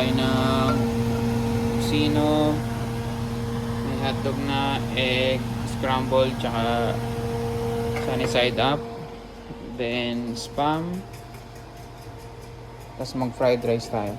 tayo ng sino. May hotdog na, egg, scramble, tsaka sunny side up. Then spam. Tapos mag fried rice tayo.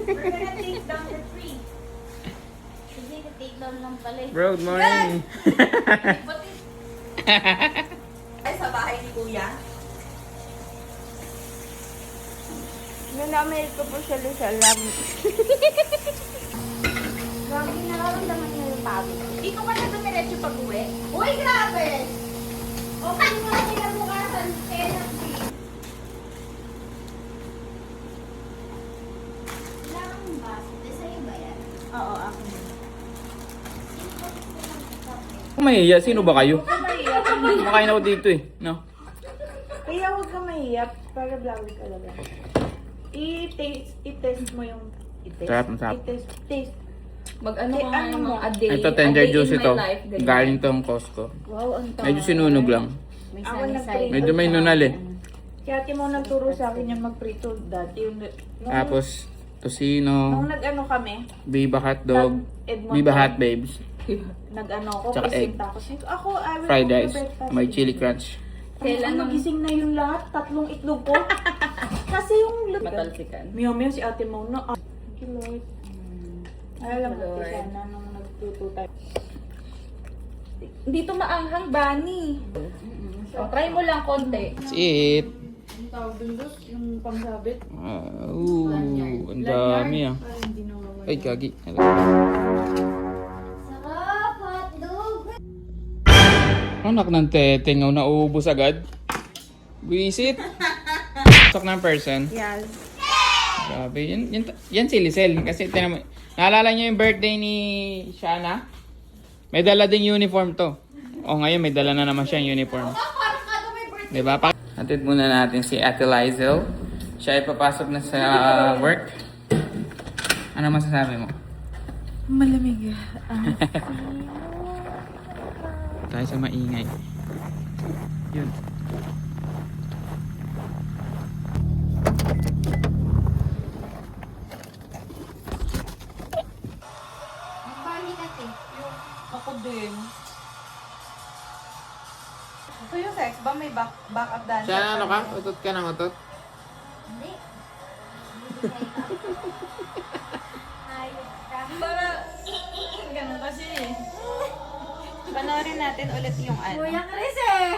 We're gonna take down the tree. Kasi take down lang pala eh. Bro, good morning! Ay, sa bahay ni Kuya? Nanamay ko po siya sa lam. Grabe, nararamdaman niya yung pagod. Ikaw ka na dumiretso pag-uwi? Uy, grabe! Okay mo na kinabukasan. Energy. Kailangan mo ba? Sa'yo ba yan? Oo, ako. Kung mahiya, sino ba kayo? Kumakain ako dito eh. No? Kaya huwag ka mahiyap para vlog ka lang. I-test mo yung Sarap, masarap. Taste. Mag-ano Eh, ka nga ano ng mo? mga a day. Ito, tender a day juice in my ito. life, ganyan. Galing tong Costco. Wow, ang tawa. Medyo sinunog lang. May Ako sunny nag-prito. side. Medyo may nunal eh. Kaya ate mo nagturo sa akin yung magprito dati. Yung, Tapos, tosino, nung nag-ano kami, Viva hotdog, Edmonton, Viva Hot Babes, nag-ano ako, Tsaka egg. presenta ako. Sabi ko, ako, I will fried cook the rice, breakfast. may chili crunch. Kailan nung nagising na yung lahat, 3 itlog ko. Kasi yung matalsikan? Miyaw-miyaw si ate mo na, thank you Lord. Alam mo, Lord. sana nung nagtuto tayo. Dito maanghang, Bani. So, try mo lang konti. That's it. Ang tawag dun doon, yung pangsabit. Ang dami ah. Ay, hindi nawawala. Ay, kagi. Sarap, hotdog! Anak ng teteng, nauubos agad. Visit. Sok ng person. Yes. Grabe. Yan si Lisel. Kasi tinam naalala niyo yung birthday ni Shana? May dala ding uniform to. O ngayon may dala na naman siya yung uniform. Parang kada may birthday. Diba? Hatid muna natin si Ate Lizel. Siya ay papasok na sa work. Ano masasabi mo? Malamig. Tayo sa maingay. Yun. Bali natin. Ako din. So yung sex ba may backup dancer? Siya ano ka? Utot ka ng utot? Hindi. Ayos ka. Para, ganun kasi eh. Panoorin natin ulit yung ano. Kuya Chris eh!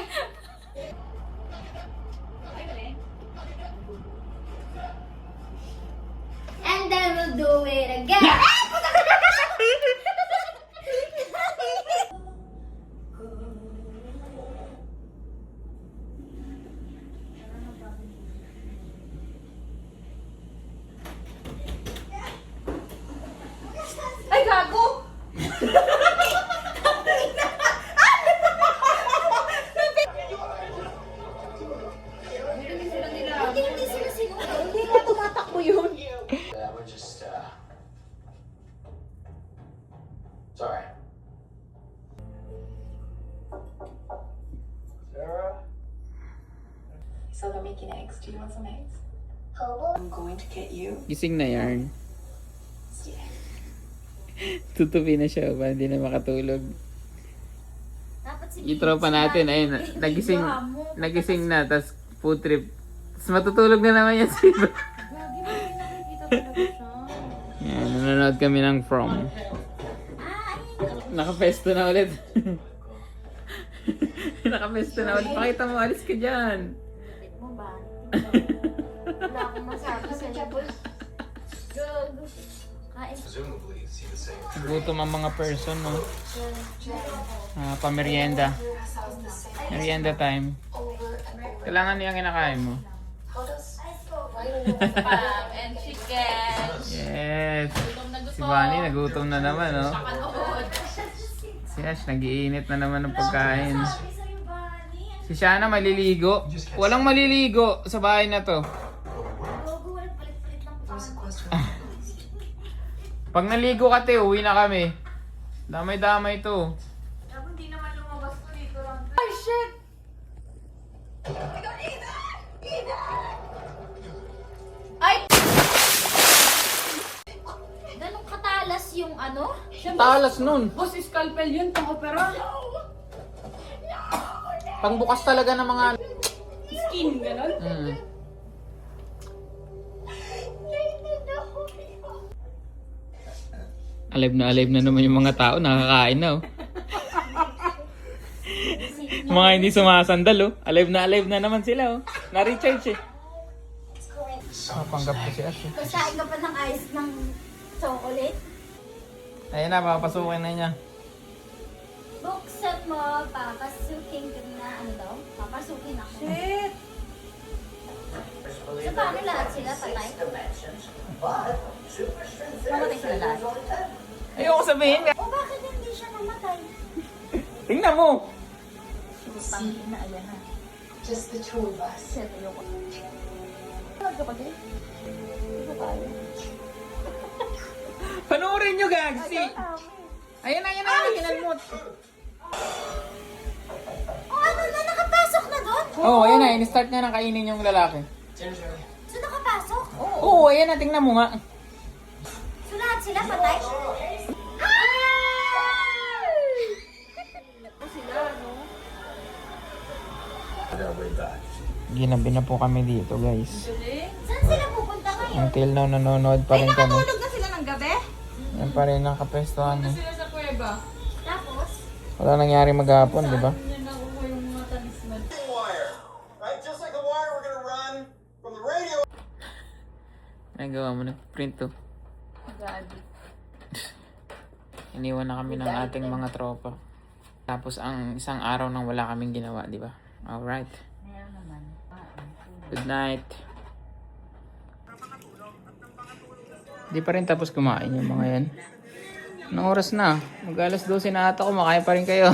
And then we'll do it again! Ay, gago! Hindi hindi sila siguro. Hindi nga tumatakbo yun. That would just, it's alright. Sarah? So they're making eggs. Do you want some eggs? Hobo. I'm going to get you. Gising na yarn. Tutupi na siya ba? Hindi na makatulog. Dapat si Yung tropa natin, ayun, nagising na, tas food trip. Tas matutulog na naman yan si Iba. Lagi mo rin nakikita talaga siya. Yan, nanonood kami ng From. Nakapesto na ulit. Nakapesto na ulit. Pakita mo, alis ka dyan. Bakit mo ba? Wala akong masabi sa labos. Gago. Kain. Presumably, see the same. Gutom ang mga person, no? Pamerienda. Merienda time. Kailangan niya kinakain mo. Spam and chicken. Yes. Gutom na gusto Si Bunny, nagutom na naman, no? Si Ash, nag-iinit na naman ng pagkain. Si Shana, maliligo. Walang maliligo sa bahay na to. Pag naligo ka, te, uwi na kami. Damay-damay to. Hindi naman lumabas ko dito lang. Ay, shit! Ay! Ganong katalas yung ano? Talas nun. Boss, scalpel yun, pang-opera. Pangbukas talaga ng mga... Skin, ganon. Alive na naman yung mga tao. Nakakain na, oh. Mga hindi sumasandal, oh. Alive na naman sila, oh. Na-recharge, eh. Panggap ko si Ash, eh. Kasain ka pa ng ice ng chocolate. Ayun na, papasukin na niya. Buksan mo, papasukin ka na, ano daw? Papasukin ako. Shit! So, paano lahat sila patay? Mamatay sila lahat. Ayoko sabihin. O bakit hindi siya namatay? Tingnan mo. Pangina, ayan na. Just the two of us. Shit, ayoko. Panoorin nyo, Gagsi. Ayun na, kinalmot. O ano na, nakapasok na doon? Oo, ayan na. In-start niya ng kainin yung lalaki. Ginger. So, nakapasok? Oo, ayan na. Tingnan mo nga. So, lahat sila patay? Ginabi na po kami dito, guys. Saan sila pupunta ngayon? Until now, nanonood pa rin kami. Nakatulog na sila ng gabi? Yan pa rin ang kapestuhan, eh. Sila sa kuweba. Tapos? Wala nangyari maghapon, di ba? Yan nakuha yung mga talisman. Wire. Right? Just like the wire we're gonna run from the radio. Ay, gawa mo na. Print to. Iniwan na kami ng ating mga tropa. Tapos ang isang araw nang wala kaming ginawa, di ba? Alright. Good night. Di pa rin tapos kumain yung mga yan. Anong oras na? Mag-alas 12 na ata, kumakain pa rin kayo.